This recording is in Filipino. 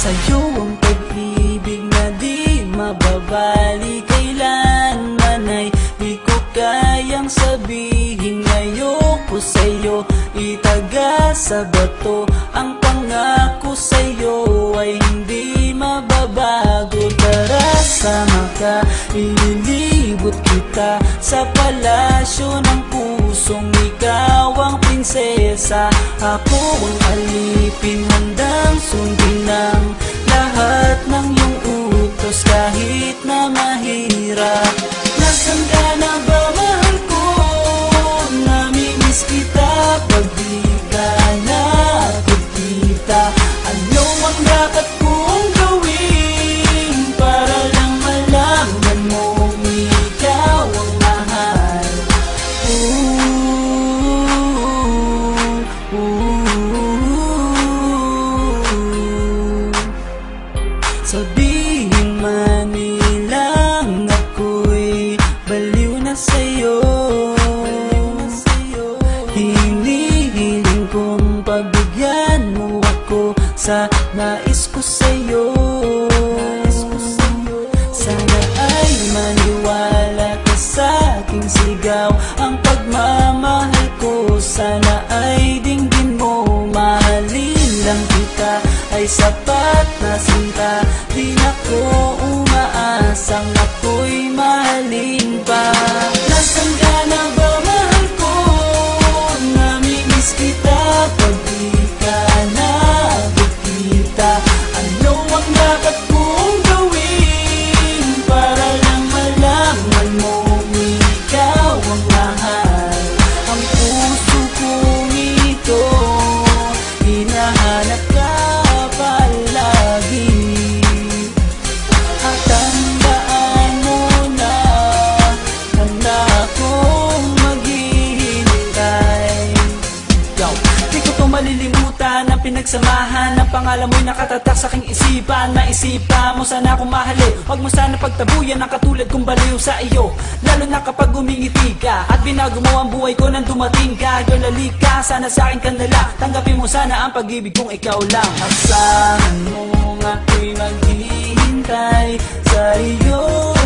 Sa'yo ang pag-ibig na di mababali, kailanman ay di ko kayang sabihin. Ayoko sa'yo itaga sa bato, ang pangako sa'yo ay hindi mababago. Tara, sama ka, ililibot kita sa palasyo ng pusong ikaw ang prinsesa. Ako ang alipin, handang sundin ng lahat ng iyong utos kahit na mahirap. Nasaan ka na ba, mahal ko? Namimiss kita pag di ka nakikita. Ano ang dapat kong gawin para lang malaman mo ikaw ang mahal? Sabihin man nilang ako'y baliw na sa'yo, hinihiling kong pagbigyan mo ako sa nais ko sa'yo. Sana ay maniwala ka sa aking sigaw, ang pagmamahal ko sana ay dinggin mo. Mahalin lang kita ay sapat na sinta, di na ko umaasang ako'y mahalin pa. Nasaan ka na ba, mahal ko? Namimiss kita pag di ka nakikita. Ano ang dapat kong gawin para lang malaman mo ikaw ang mahal? Ang puso kong ito hinahanap ka palagi, at tandaan mo na handa akong maghihintay. Di ko to malilimutan ang pinagsamahan, ang pangalan mo'y nakatatak sa aking isipan. Maisipan mo sana akong mahalin, huwag mo sana pagtabuyan ang katulad kong baliw sa iyo. Lalo na kapag umingiti ka at binago mo ang buhay ko nang dumating ka. Girl, halika, sana sa akin ka nala, tanggapin mo sana ang pag-ibig kong ikaw lang. Asahan mo ako'y maghihintay sa iyo.